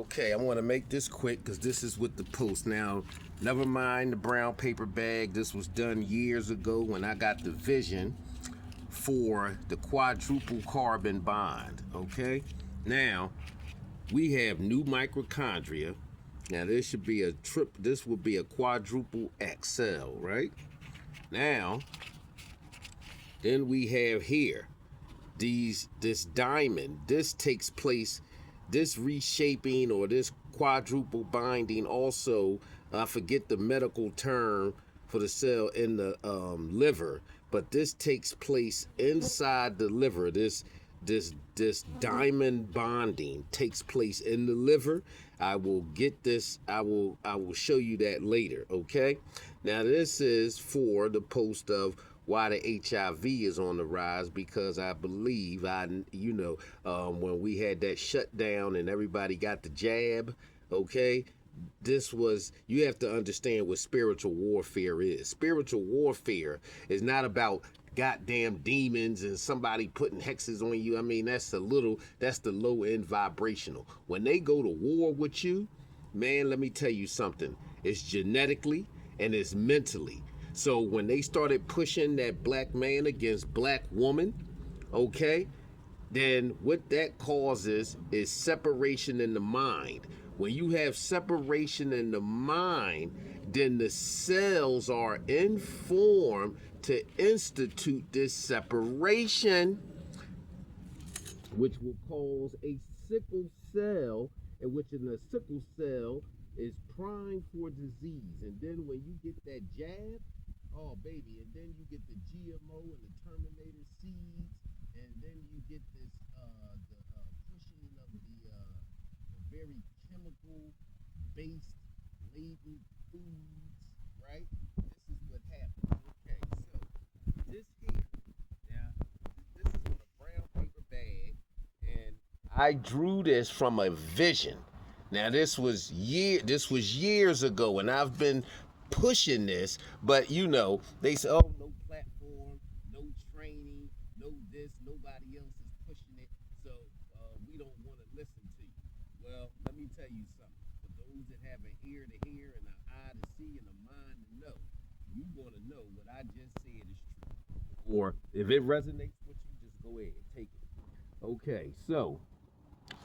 Okay, I want to make this quick because this is with the post. Now, never mind the brown paper bag. This was done years ago when I got the vision for the quadruple carbon bond. Okay, now we have new mitochondria. Now, this should be a trip. This would be a quadruple XL, right? Now, then we have here this diamond. This takes place, this reshaping or this quadruple binding also, I forget the medical term for the cell in the liver, but this takes place inside the liver. This diamond bonding takes place in the liver. I will get this, I will show you that later. Okay, now this is for the post of why the HIV is on the rise, because I believe when we had that shutdown and everybody got the jab. Okay, this was, you have to understand what spiritual warfare is. Spiritual warfare is not about goddamn demons and somebody putting hexes on you. I mean, that's the low end vibrational. When they go to war with you, man, let me tell you something. It's genetically and it's mentally. So when they started pushing that black man against black woman, okay, then what that causes is separation in the mind. When you have separation in the mind, then the cells are informed to institute this separation, which will cause a sickle cell, in which in the sickle cell is primed for disease. And then when you get that jab, oh baby, and then you get the GMO and the Terminator seeds, and then you get this pushing of the very chemical based laden foods, right? This is what happens. Okay, so this here, now this is on a brown paper bag, and I drew this from a vision. Now this was years ago, and I've been pushing this, but they say, oh, no platform, no training, no this, nobody else is pushing it, so we don't want to listen to you. Well, let me tell you something. For those that have an ear to hear and an eye to see and a mind to know, you want to know what I just said is true. Or if it resonates with you, just go ahead, take it. Okay, so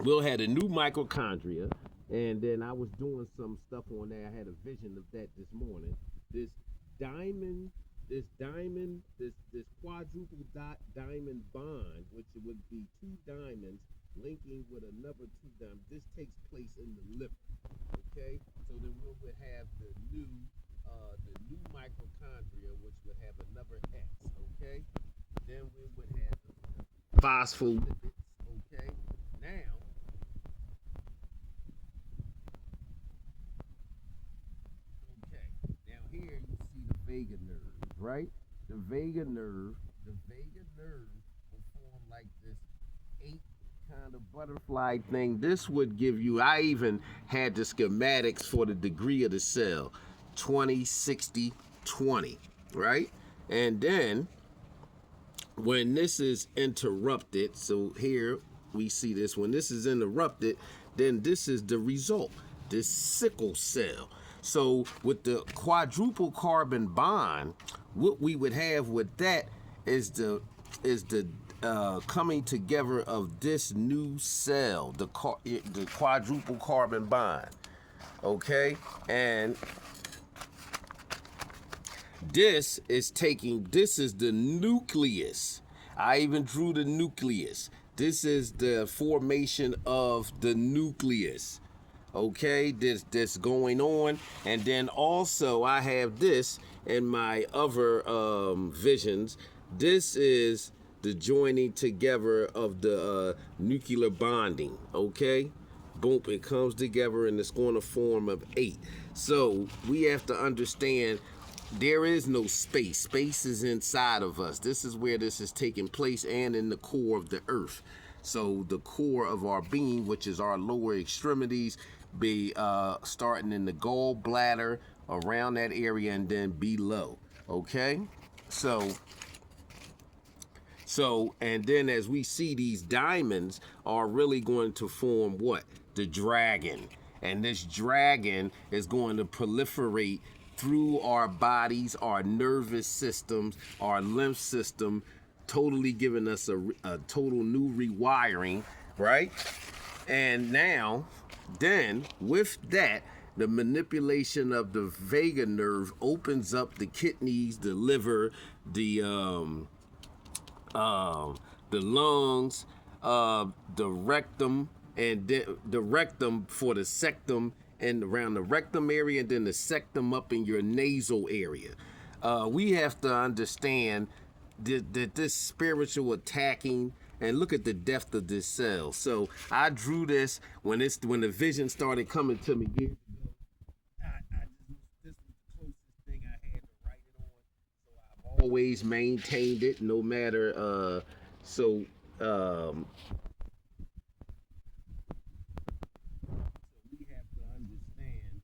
Will had a new mitochondria, and then I was doing some stuff on there. I had a vision of that this morning. This diamond, this quadruple dot diamond bond, which would be two diamonds linking with another two diamonds. This takes place in the liver. Okay, so then we would have the new mitochondria, which would have another X. Okay, then we would have the phospholipids. Okay, now. Okay, now here you see the vagus nerve, right? The vagus nerve will form like this eight kind of butterfly thing. This would give you, I even had the schematics for the degree of the cell, 20, 60, 20, right? And then when this is interrupted, so here we see this, when this is interrupted, then this is the result, this sickle cell. So with the quadruple carbon bond, what we would have with that is the coming together of this new cell, the quadruple carbon bond. Okay, and this is the nucleus. I even drew the nucleus. This is the formation of the nucleus. Okay, this going on, and then also I have this in my other visions. This is the joining together of the nuclear bonding. Okay, boom, it comes together and it's going to form of 8. So we have to understand there is no space. Space is inside of us. This is where this is taking place, and in the core of the earth. So the core of our being, which is our lower extremities, be starting in the gallbladder, around that area, and then below. Okay, so and then as we see, these diamonds are really going to form what? the dragon. And this dragon is going to proliferate through our bodies, our nervous systems, our lymph system, totally giving us a total new rewiring, right? And now, then with that, the manipulation of the vagus nerve opens up the kidneys, the liver, the lungs, the rectum, and the rectum for the septum, and around the rectum area, and then the septum up in your nasal area. We have to understand that this spiritual attacking, and look at the depth of this cell. So I drew this when the vision started coming to me years ago. This was the closest thing I had to write it on. So I've always maintained it, no matter. We have to understand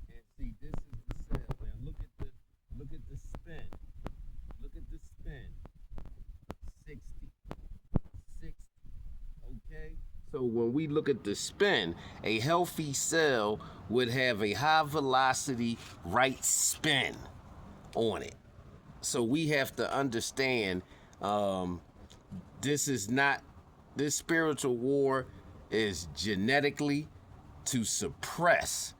and see. This is the cell. Now look at the spin. Look at the spin. 60, 60. Okay? So when we look at the spin, a healthy cell would have a high velocity right spin on it. So we have to understand this spiritual war is genetically to suppress.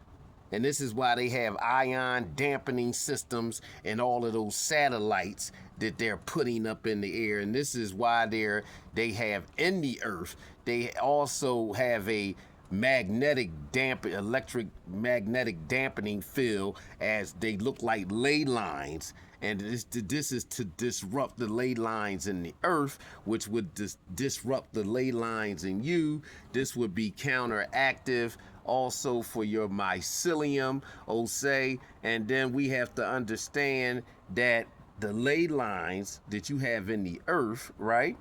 And this is why they have ion dampening systems and all of those satellites that they're putting up in the air. And this is why they have in the earth, they also have a electric magnetic dampening field, as they look like ley lines. And this is to disrupt the ley lines in the earth, which would disrupt the ley lines in you. This would be counteractive also for your mycelium, say. And then we have to understand that the ley lines that you have in the earth, right,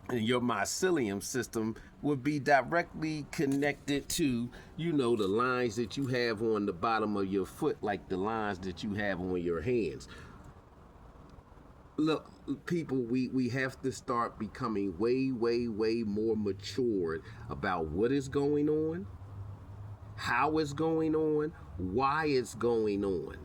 and your mycelium system would be directly connected to, the lines that you have on the bottom of your foot, like the lines that you have on your hands. Look, people, we have to start becoming way, way, way more matured about what is going on, how it's going on, why it's going on.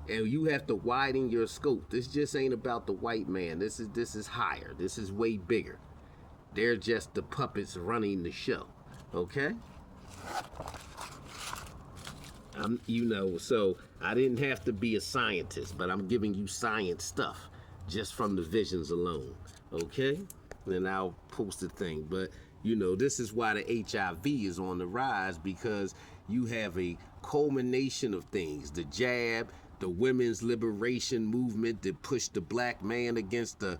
And you have to widen your scope. This just ain't about the white man. This is higher. This is way bigger. They're just the puppets running the show. Okay? So I didn't have to be a scientist, but I'm giving you science stuff just from the visions alone. Okay? And I'll post a thing. But, this is why the HIV is on the rise, because you have a culmination of things. The jab, the women's liberation movement that pushed the black man against the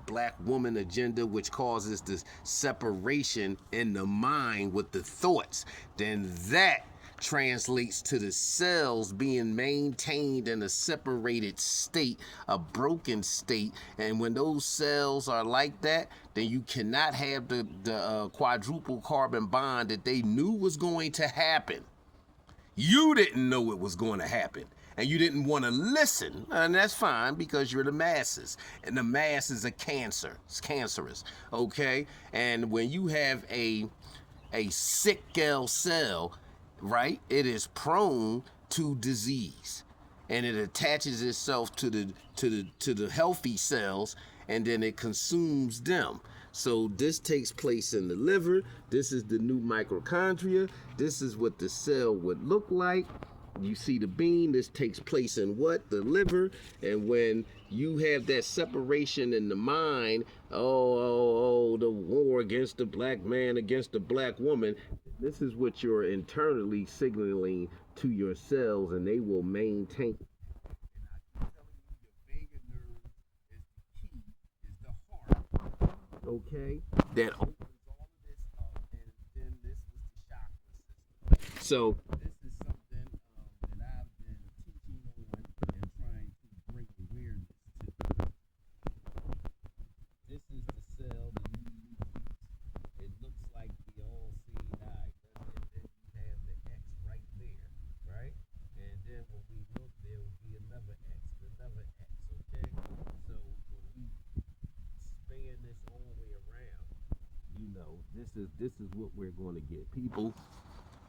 black woman agenda, which causes this separation in the mind with the thoughts. Then that translates to the cells being maintained in a separated state, a broken state. And when those cells are like that, then you cannot have the quadruple carbon bond that they knew was going to happen. You didn't know it was going to happen, and you didn't want to listen, and that's fine, because you're the masses, and the masses are cancer. It's cancerous, okay? And when you have a sick cell, right, it is prone to disease, and it attaches itself to the healthy cells, and then it consumes them. So this takes place in the liver. This is the new mitochondria. This is what the cell would look like. You see the bean. This takes place in what? The liver. And when you have that separation in the mind, the war against the black man, against the black woman, this is what you're internally signaling to your cells, and they will maintain. Okay, that opens all of this up, and then this was the chakra system. So this is something that I've been teaching on and trying to bring awareness to. This is the cell, the UUT. It looks like the all-seeing eye, doesn't it? Then you have the X right there, right? And then when we look, there will be another X, okay? So when we span this all the way around, know this is what we're going to get. People,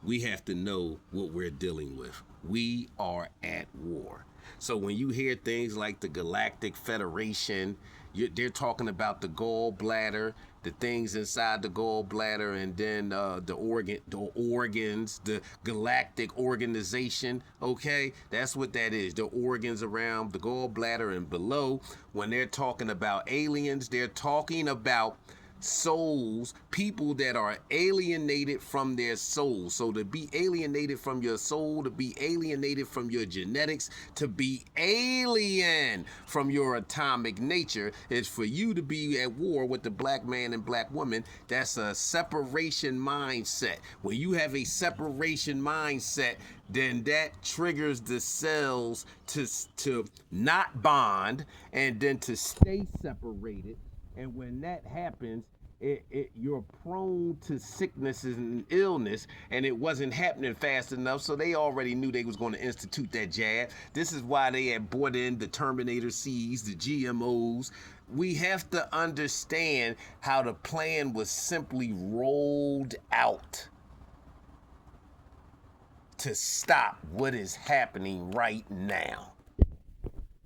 we have to know what we're dealing with. We are at war. So when you hear things like the Galactic Federation, they're talking about the gallbladder, the things inside the gallbladder, and then the organs, the Galactic Organization. Okay, that's what that is. The organs around the gallbladder and below. When they're talking about aliens, they're talking about souls, people that are alienated from their soul. So to be alienated from your soul, to be alienated from your genetics, to be alien from your atomic nature is for you to be at war with the black man and black woman. That's a separation mindset. When you have a separation mindset, then that triggers the cells to not bond and then to stay separated. And when that happens, you're prone to sicknesses and illness, and it wasn't happening fast enough, so they already knew they was going to institute that jab. This is why they had brought in the Terminator seeds, the GMOs. We have to understand how the plan was simply rolled out to stop what is happening right now.